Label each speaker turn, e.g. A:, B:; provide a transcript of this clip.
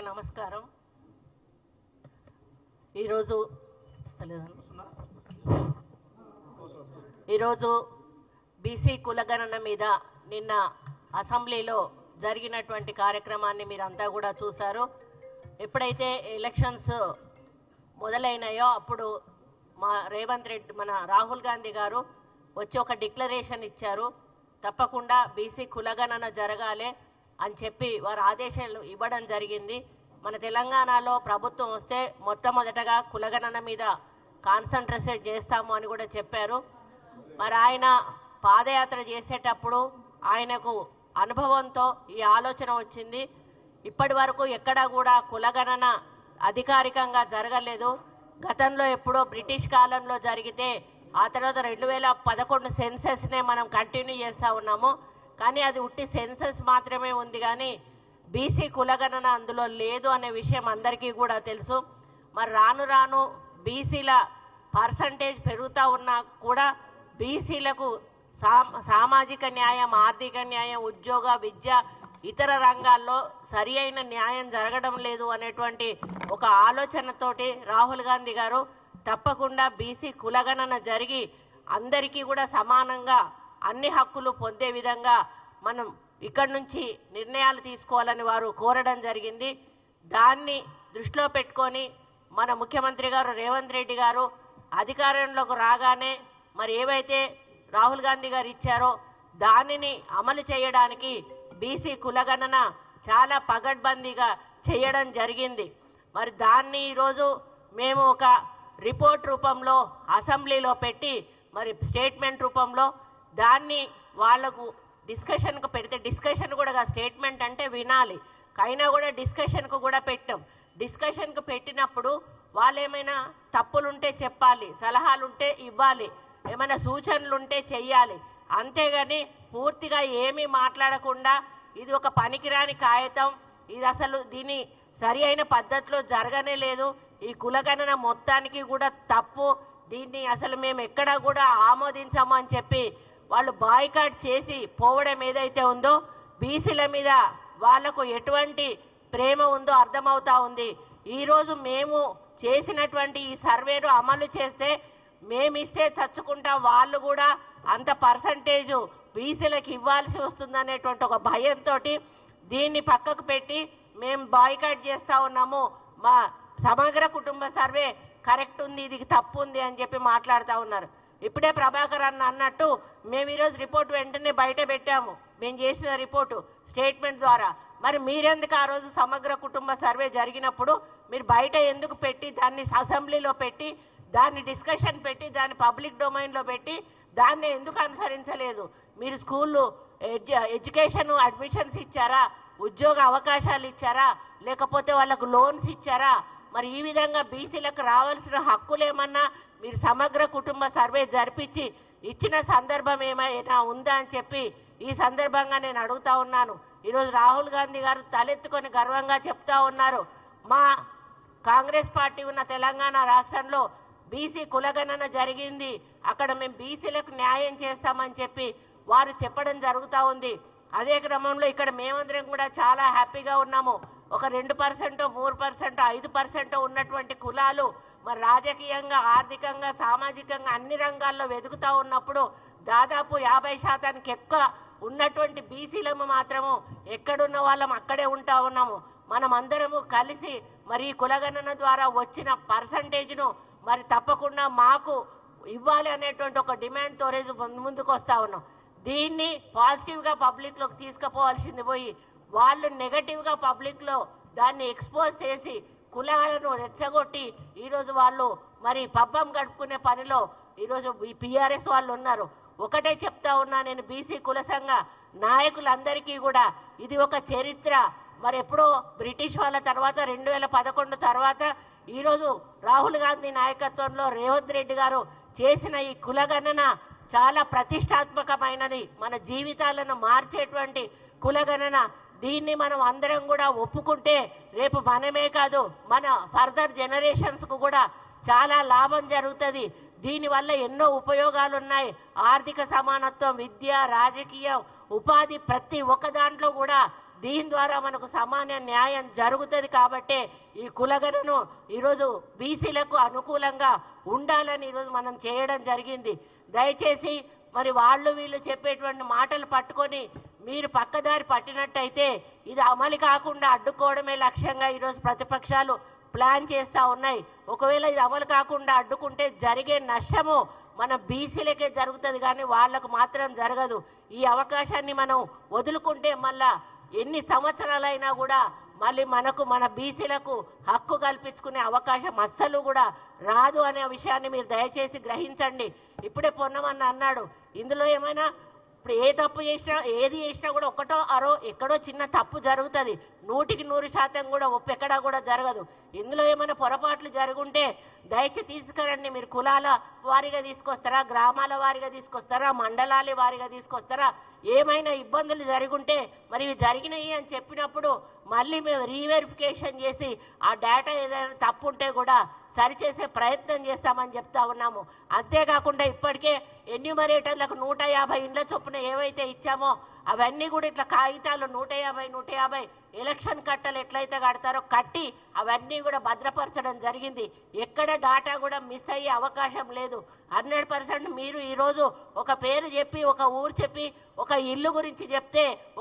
A: నమస్కారం. ఈరోజు బీసీ కులగణన మీద నిన్న అసెంబ్లీలో జరిగినటువంటి కార్యక్రమాన్ని మీరంతా కూడా చూశారు. ఎప్పుడైతే ఎలక్షన్స్ మొదలైనాయో అప్పుడు మన రాహుల్ గాంధీ గారు వచ్చి ఒక డిక్లరేషన్ ఇచ్చారు. తప్పకుండా బీసీ కులగణన జరగాలి అని చెప్పి వారు ఆదేశాలు ఇవ్వడం జరిగింది. మన తెలంగాణలో ప్రభుత్వం వస్తే మొట్టమొదటగా కులగణన మీద కాన్సంట్రేట్ చేస్తాము అని కూడా చెప్పారు. మరి ఆయన పాదయాత్ర చేసేటప్పుడు ఆయనకు అనుభవంతో ఈ ఆలోచన వచ్చింది. ఇప్పటి వరకు ఎక్కడా కూడా కులగణన అధికారికంగా జరగలేదు. గతంలో ఎప్పుడో బ్రిటిష్ కాలంలో జరిగితే ఆ తర్వాత 2011 సెన్సెస్నే మనం కంటిన్యూ చేస్తూ ఉన్నాము. కానీ అది ఉట్టి సెన్సెస్ మాత్రమే ఉంది, కానీ బీసీ కులగణన అందులో లేదు అనే విషయం అందరికీ కూడా తెలుసు. మరి రాను రాను బీసీల పర్సంటేజ్ పెరుగుతూ ఉన్నా కూడా బీసీలకు సామాజిక న్యాయం, ఆర్థిక న్యాయం, ఉద్యోగ, విద్య, ఇతర రంగాల్లో సరి అయిన న్యాయం జరగడం లేదు అనేటువంటి ఒక ఆలోచనతోటి రాహుల్ గాంధీ గారు తప్పకుండా బీసీ కులగణన జరిగి అందరికీ కూడా సమానంగా అన్ని హక్కులు పొందే విధంగా మనం ఇక్కడి నుంచి నిర్ణయాలు తీసుకోవాలని వారు కోరడం జరిగింది. దాన్ని దృష్టిలో పెట్టుకొని మన ముఖ్యమంత్రి గారు రేవంత్ రెడ్డి గారు అధికారంలోకి రాగానే మరి ఏవైతే రాహుల్ గాంధీ గారు ఇచ్చారో దానిని అమలు చేయడానికి బీసీ కులగణన చాలా పగడ్బందీగా చేయడం జరిగింది. మరి దాన్ని ఈరోజు మేము ఒక రిపోర్ట్ రూపంలో అసెంబ్లీలో పెట్టి మరి స్టేట్మెంట్ రూపంలో దాన్ని వాళ్లకు డిస్కషన్కు పెడితే, డిస్కషన్ కూడా స్టేట్మెంట్ అంటే వినాలి, అయినా కూడా డిస్కషన్కు కూడా పెట్టాం. డిస్కషన్కు పెట్టినప్పుడు వాళ్ళు ఏమైనా తప్పులుంటే చెప్పాలి, సలహాలుంటే ఇవ్వాలి, ఏమైనా సూచనలుంటే చెయ్యాలి. అంతేగాని పూర్తిగా ఏమీ మాట్లాడకుండా ఇది ఒక పనికిరాని కాగితం, ఇది అసలు దీని సరి అయిన పద్ధతిలో జరగనే లేదు, ఈ కులగణన మొత్తానికి కూడా తప్పు, దీన్ని అసలు మేము ఎక్కడా కూడా ఆమోదించము అని చెప్పి వాళ్ళు బాయ్కాట్ చేసి పోవడం ఏదైతే ఉందో బీసీల మీద వాళ్లకు ఎటువంటి ప్రేమ ఉందో అర్థమవుతా ఉంది. ఈరోజు మేము చేసినటువంటి ఈ సర్వేను అమలు చేస్తే మేమిస్తే చచ్చుకుంటా వాళ్ళు కూడా అంత పర్సంటేజు బీసీలకు ఇవ్వాల్సి వస్తుందనేటువంటి ఒక భయంతో దీన్ని పక్కకు పెట్టి మేము బాయ్కాట్ చేస్తూ ఉన్నాము, మా సమగ్ర కుటుంబ సర్వే కరెక్ట్ ఉంది, ఇది తప్పు ఉంది అని చెప్పి మాట్లాడుతూ ఉన్నారు. ఇప్పుడే ప్రభాకర్ అన్నట్టు మేము ఈరోజు రిపోర్ట్ వెంటనే బయట పెట్టాము, మేము చేసిన రిపోర్టు స్టేట్మెంట్ ద్వారా. మరి మీరెందుకు ఆ రోజు సమగ్ర కుటుంబ సర్వే జరిగినప్పుడు మీరు బయట ఎందుకు పెట్టి దాన్ని అసెంబ్లీలో పెట్టి దాన్ని డిస్కషన్ పెట్టి దాన్ని పబ్లిక్ డొమైన్లో పెట్టి దాన్ని ఎందుకు అనుసరించలేదు? మీరు స్కూళ్ళు ఎడ్యుకేషన్ అడ్మిషన్స్ ఇచ్చారా, ఉద్యోగ అవకాశాలు ఇచ్చారా, లేకపోతే వాళ్ళకు లోన్స్ ఇచ్చారా? మరి ఈ విధంగా బీసీలకు రావాల్సిన హక్కులేమన్నా మీరు సమగ్ర కుటుంబ సర్వే జరిపించి ఇచ్చిన సందర్భం ఏమైనా ఉందా అని చెప్పి ఈ సందర్భంగా నేను అడుగుతా ఉన్నాను. ఈరోజు రాహుల్ గాంధీ గారు తలెత్తుకొని గర్వంగా చెప్తా ఉన్నారు, మా కాంగ్రెస్ పార్టీ ఉన్న తెలంగాణ రాష్ట్రంలో బీసీ కులగణన జరిగింది, అక్కడ మేము బీసీలకు న్యాయం చేస్తామని చెప్పి వారు చెప్పడం జరుగుతూ ఉంది. అదే క్రమంలో ఇక్కడ మేమందరం కూడా చాలా హ్యాపీగా ఉన్నాము. ఒక 2%, 3%, 5% ఉన్నటువంటి కులాలు మరి రాజకీయంగా, ఆర్థికంగా, సామాజికంగా అన్ని రంగాల్లో వెతుకుతూ ఉన్నప్పుడు దాదాపు 50% ఎక్కువ ఉన్నటువంటి బీసీలము మాత్రము ఎక్కడున్న వాళ్ళం అక్కడే ఉంటా ఉన్నాము. మనం అందరము కలిసి మరి కులగణన ద్వారా వచ్చిన పర్సంటేజ్ను మరి తప్పకుండా మాకు ఇవ్వాలి అనేటువంటి ఒక డిమాండ్తో రోజు ముందుకు వస్తూ ఉన్నాం. దీన్ని పాజిటివ్గా పబ్లిక్లోకి తీసుకుపోవాల్సింది పోయి వాళ్ళు నెగటివ్గా పబ్లిక్లో దాన్ని ఎక్స్పోజ్ చేసి కులాలను రెచ్చగొట్టి ఈరోజు వాళ్ళు మరి పబ్బం గడుపుకునే పనిలో ఈరోజు పిఆర్ఎస్ వాళ్ళు ఉన్నారు. ఒకటే చెప్తా ఉన్నా నేను, బీసీ కుల సంఘ నాయకులందరికీ కూడా ఇది ఒక చరిత్ర. మరి ఎప్పుడో బ్రిటిష్ వాళ్ళ తర్వాత 2011 తర్వాత ఈరోజు రాహుల్ గాంధీ నాయకత్వంలో రేవంత్ రెడ్డి గారు చేసిన ఈ కులగణన చాలా ప్రతిష్టాత్మకమైనది, మన జీవితాలను మార్చేటువంటి కులగణన. దీన్ని మనం అందరం కూడా ఒప్పుకుంటే రేపు మనమే కాదు మన ఫర్దర్ జనరేషన్స్కు కూడా చాలా లాభం జరుగుతుంది. దీనివల్ల ఎన్నో ఉపయోగాలు ఉన్నాయి. ఆర్థిక సమానత్వం, విద్య, రాజకీయం, ఉపాధి ప్రతి ఒక్క దాంట్లో కూడా దీని ద్వారా మనకు సమాన న్యాయం జరుగుతుంది కాబట్టే ఈ కులగణను ఈరోజు బీసీలకు అనుకూలంగా ఉండాలని ఈరోజు మనం చేయడం జరిగింది. దయచేసి మరి వాళ్ళు వీళ్ళు చెప్పేటువంటి మాటలు పట్టుకొని మీరు పక్కదారి పట్టినట్టయితే ఇది అమలు కాకుండా అడ్డుకోవడమే లక్ష్యంగా ఈరోజు ప్రతిపక్షాలు ప్లాన్ చేస్తూ ఉన్నాయి. ఒకవేళ ఇది అమలు కాకుండా అడ్డుకుంటే జరిగే నష్టము మన బీసీలకే జరుగుతుంది కానీ వాళ్లకు మాత్రం జరగదు. ఈ అవకాశాన్ని మనం వదులుకుంటే మళ్ళా ఎన్ని సంవత్సరాలైనా కూడా మళ్ళీ మనకు మన బీసీలకు హక్కు కల్పించుకునే అవకాశం అస్సలు కూడా రాదు అనే విషయాన్ని మీరు దయచేసి గ్రహించండి. ఇప్పుడే పొన్నమన్న అన్నాడు, ఇందులో ఏమైనా ఇప్పుడు ఏ తప్పు చేసినా ఏది చేసినా కూడా ఒకటో అరో ఎక్కడో చిన్న తప్పు జరుగుతుంది. 100% కూడా ఎక్కడా కూడా జరగదు. ఇందులో ఏమైనా పొరపాట్లు జరుగుంటే దయచేసి తీసుకురండి. మీరు కులాల వారీగా తీసుకొస్తారా, గ్రామాల వారీగా తీసుకొస్తారా, మండలాల వారీగా తీసుకొస్తారా? ఏమైనా ఇబ్బందులు జరుగుంటే మరి ఇవి జరిగినాయి అని చెప్పినప్పుడు మళ్ళీ మేము రీవెరిఫికేషన్ చేసి ఆ డేటా ఏదైనా తప్పు ఉంటే కూడా సరిచేసే ప్రయత్నం చేస్తామని చెప్తా ఉన్నాము. అంతేకాకుండా ఇప్పటికే ఎన్యూమరేటర్లకు 150 ఇండ్ల చొప్పున ఏవైతే ఇచ్చామో అవన్నీ కూడా ఇట్లా కాగితాలు 150 ఎలక్షన్ కట్టలు ఎట్లయితే కడతారో కట్టి అవన్నీ కూడా భద్రపరచడం జరిగింది. ఎక్కడ డాటా కూడా మిస్ అయ్యే అవకాశం లేదు. 100% మీరు ఈరోజు ఒక పేరు చెప్పి, ఒక ఊరు చెప్పి, ఒక ఇల్లు గురించి చెప్తే, ఒక